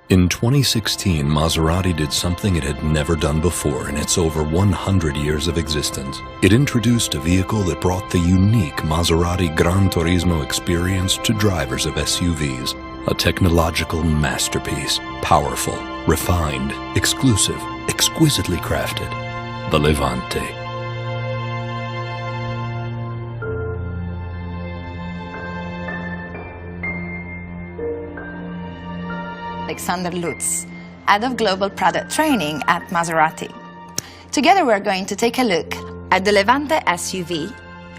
In 2016, Maserati did something it had never done before in its over 100 years of existence. It introduced a vehicle that brought the unique Maserati Gran Turismo experience to drivers of SUVs. A technological masterpiece, powerful, refined, exclusive, exquisitely crafted. The Levante. Alexander Lutz, Head of Global Product Training at Maserati. Together we're going to take a look at the Levante SUV,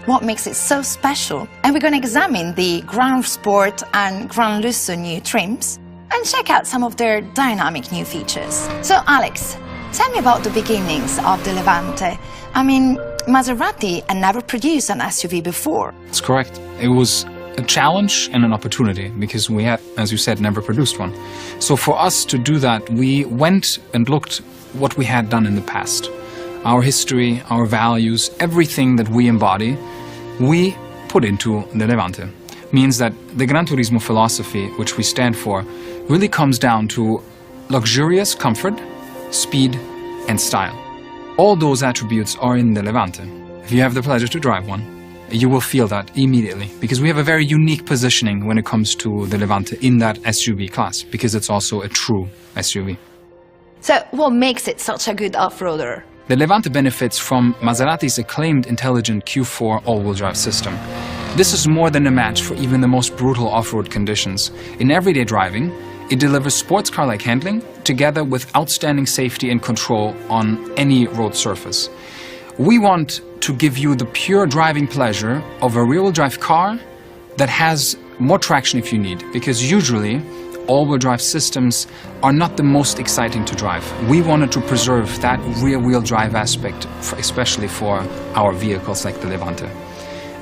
what makes it so special, and we're going to examine the Gran Sport and Gran Lusso new trims and check out some of their dynamic new features. So Alex, tell me about the beginnings of the Levante. I mean, Maserati had never produced an SUV before. That's correct. It was a challenge and an opportunity because we had, as you said, never produced one. So for us to do that, we went and looked what we had done in the past. Our history, our values, everything that we embody, we put into the Levante. Means that the Gran Turismo philosophy, which we stand for, really comes down to luxurious comfort, speed, and style. All those attributes are in the Levante. If you have the pleasure to drive one, you will feel that immediately, because we have a very unique positioning when it comes to the Levante in that SUV class, because it's also a true SUV. So what makes it such a good off-roader? The Levante benefits from Maserati's acclaimed intelligent Q4 all-wheel drive system. This is more than a match for even the most brutal off-road conditions. In everyday driving, it delivers sports car-like handling together with outstanding safety and control on any road surface. We want to give you the pure driving pleasure of a rear-wheel drive car that has more traction if you need, because usually all-wheel drive systems are not the most exciting to drive. We wanted to preserve that rear-wheel drive aspect, especially for our vehicles like the Levante.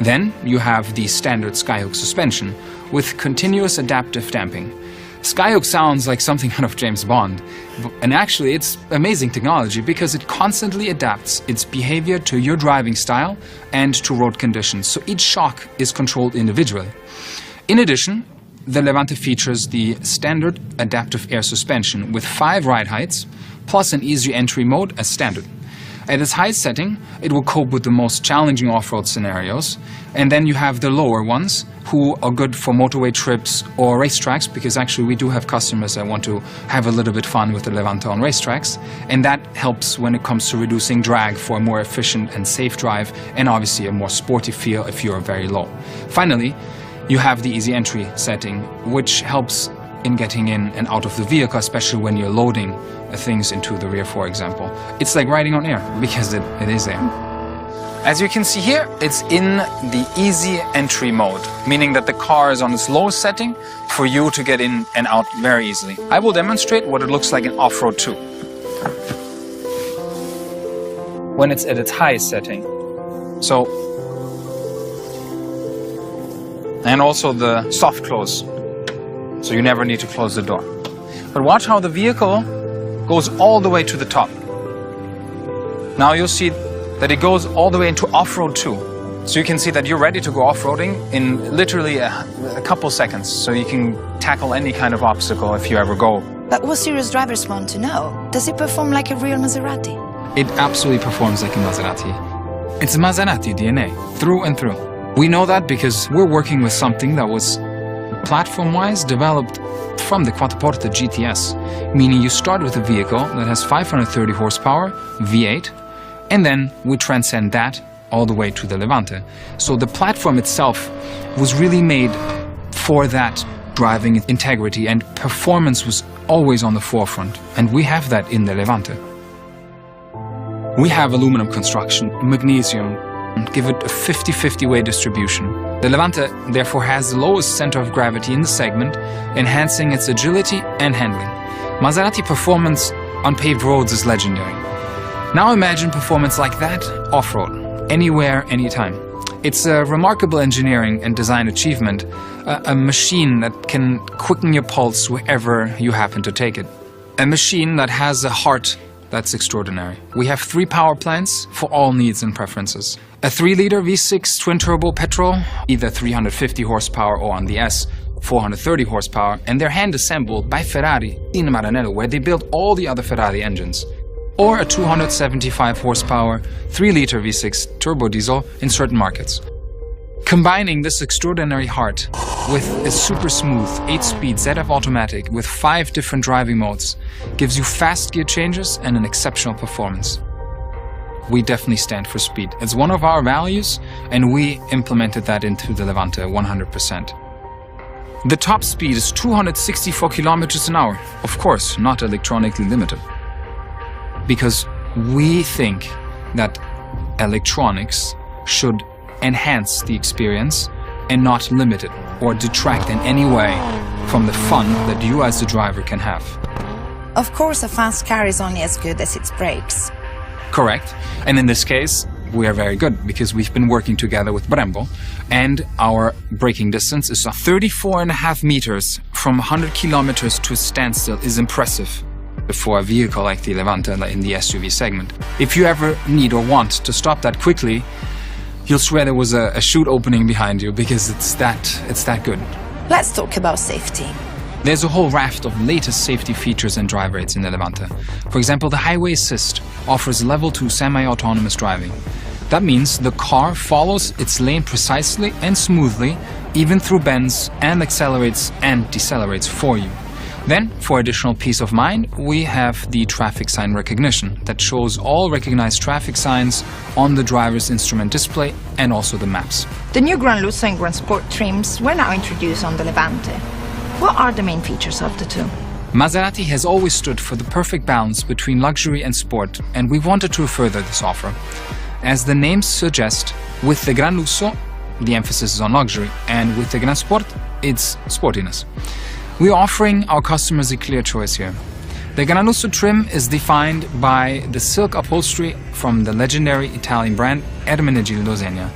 Then you have the standard Skyhook suspension with continuous adaptive damping. Skyhook sounds like something out of James Bond, and actually it's amazing technology because it constantly adapts its behavior to your driving style and to road conditions, so each shock is controlled individually. In addition, the Levante features the standard adaptive air suspension with 5 ride heights, plus an easy entry mode as standard. At its highest setting, it will cope with the most challenging off-road scenarios, and then you have the lower ones who are good for motorway trips or racetracks, because actually we do have customers that want to have a little bit fun with the Levante on racetracks, and that helps when it comes to reducing drag for a more efficient and safe drive, and obviously a more sporty feel if you're very low. Finally, you have the easy entry setting, which helps in getting in and out of the vehicle, especially when you're loading things into the rear, for example. It's like riding on air, because it is air. As you can see here, it's in the easy entry mode, meaning that the car is on its lowest setting for you to get in and out very easily. I will demonstrate what it looks like in off-road too. When it's at its highest setting. And also the soft close, so you never need to close the door. But watch how the vehicle goes all the way to the top. Now you'll see that it goes all the way into off-road too. So you can see that you're ready to go off-roading in literally a couple seconds, so you can tackle any kind of obstacle if you ever go. But what serious drivers want to know, does it perform like a real Maserati? It absolutely performs like a Maserati. It's a Maserati DNA, through and through. We know that because we're working with something that was platform-wise developed from the Quattroporte GTS, meaning you start with a vehicle that has 530 horsepower, V8, and then we transcend that all the way to the Levante. So the platform itself was really made for that driving integrity, and performance was always on the forefront, and we have that in the Levante. We have aluminum construction, magnesium, give it a 50-50 weight distribution. The Levante therefore has the lowest center of gravity in the segment, enhancing its agility and handling. Maserati performance on paved roads is legendary. Now imagine performance like that off-road, anywhere, anytime. It's a remarkable engineering and design achievement, a machine that can quicken your pulse wherever you happen to take it. A machine that has a heart that's extraordinary. We have 3 power plants for all needs and preferences. A 3-liter V6 twin-turbo petrol, either 350 horsepower or on the S, 430 horsepower, and they're hand-assembled by Ferrari in Maranello, where they build all the other Ferrari engines. Or a 275 horsepower, 3-liter V6 turbo diesel in certain markets. Combining this extraordinary heart with a super smooth 8-speed ZF automatic with 5 different driving modes gives you fast gear changes and an exceptional performance. We definitely stand for speed. It's one of our values, and we implemented that into the Levante 100%. The top speed is 264 kilometers an hour, of course, not electronically limited. Because we think that electronics should enhance the experience and not limit it or detract in any way from the fun that you as the driver can have. Of course, a fast car is only as good as its brakes. Correct. And in this case, we are very good because we've been working together with Brembo, and our braking distance is 34.5 meters from 100 kilometers to a standstill is impressive for a vehicle like the Levante in the SUV segment. If you ever need or want to stop that quickly, you'll swear there was a chute opening behind you because it's that good. Let's talk about safety. There's a whole raft of latest safety features and drive aids in the Levante. For example, the Highway Assist offers level 2 semi-autonomous driving. That means the car follows its lane precisely and smoothly, even through bends, and accelerates and decelerates for you. Then, for additional peace of mind, we have the traffic sign recognition that shows all recognized traffic signs on the driver's instrument display and also the maps. The new Gran Lusso and Gran Sport trims were now introduced on the Levante. What are the main features of the two? Maserati has always stood for the perfect balance between luxury and sport, and we wanted to further this offer. As the names suggest, with the Gran Lusso, the emphasis is on luxury, and with the Gran Sport, it's sportiness. We are offering our customers a clear choice here. The Gran Lusso trim is defined by the silk upholstery from the legendary Italian brand Ermenegildo Zegna.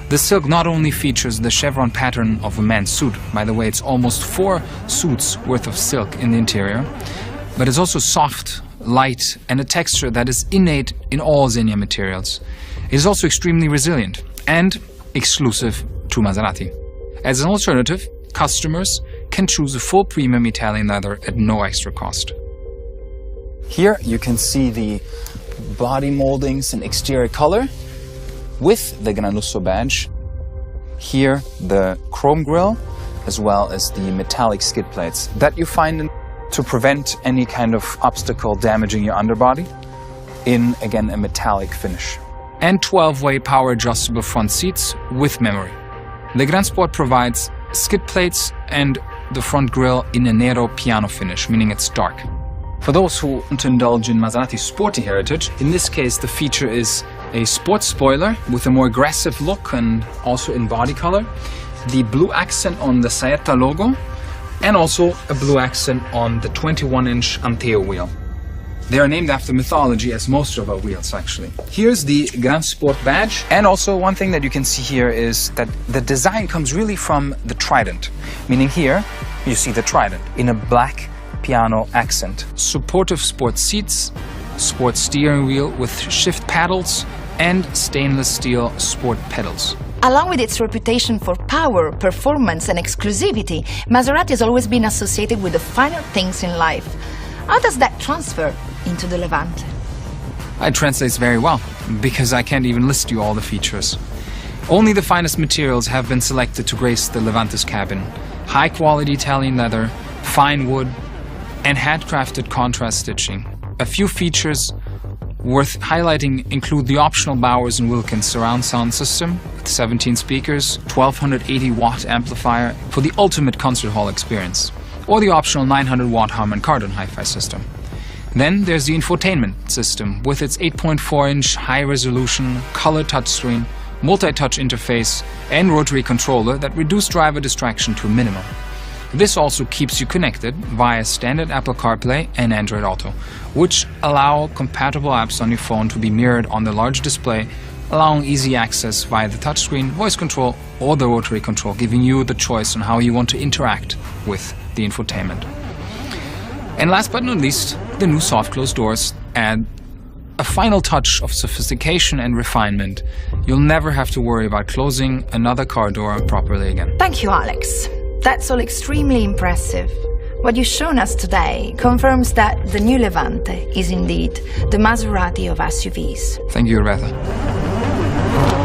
The silk not only features the chevron pattern of a man's suit, by the way, it's almost 4 suits worth of silk in the interior, but it's also soft, light, and a texture that is innate in all Zegna materials. It is also extremely resilient and exclusive to Maserati. As an alternative, customers can choose a full premium Italian leather at no extra cost. Here you can see the body moldings and exterior color with the Gran Lusso badge. Here the chrome grille as well as the metallic skid plates that you find to prevent any kind of obstacle damaging your underbody in, again, a metallic finish. And 12-way power adjustable front seats with memory. The Gran Sport provides skid plates and the front grille in a Nero piano finish, meaning it's dark. For those who want to indulge in Maserati's sporty heritage, in this case the feature is a sports spoiler with a more aggressive look and also in body color, the blue accent on the Saetta logo, and also a blue accent on the 21-inch Anteo wheel. They are named after mythology, as most of our wheels actually. Here's the Gran Sport badge, and also one thing that you can see here is that the design comes really from the trident, meaning here you see the trident in a black piano accent. Supportive sport seats, sport steering wheel with shift paddles, and stainless steel sport pedals. Along with its reputation for power, performance, and exclusivity, Maserati has always been associated with the finer things in life. How does that transfer into the Levante? It translates very well, because I can't even list you all the features. Only the finest materials have been selected to grace the Levante's cabin. High-quality Italian leather, fine wood, and handcrafted contrast stitching. A few features worth highlighting include the optional Bowers & Wilkins surround sound system with 17 speakers, 1280-watt amplifier for the ultimate concert hall experience, or the optional 900-watt Harman Kardon hi-fi system. Then there's the infotainment system with its 8.4-inch high-resolution color touchscreen, multi-touch interface, and rotary controller that reduce driver distraction to a minimum. This also keeps you connected via standard Apple CarPlay and Android Auto, which allow compatible apps on your phone to be mirrored on the large display, allowing easy access via the touchscreen, voice control, or the rotary control, giving you the choice on how you want to interact with the infotainment. And last but not least, the new soft close doors add a final touch of sophistication and refinement. You'll never have to worry about closing another car door properly again. Thank you, Alex. That's all extremely impressive. What you've shown us today confirms that the new Levante is indeed the Maserati of SUVs. Thank you, Rebecca.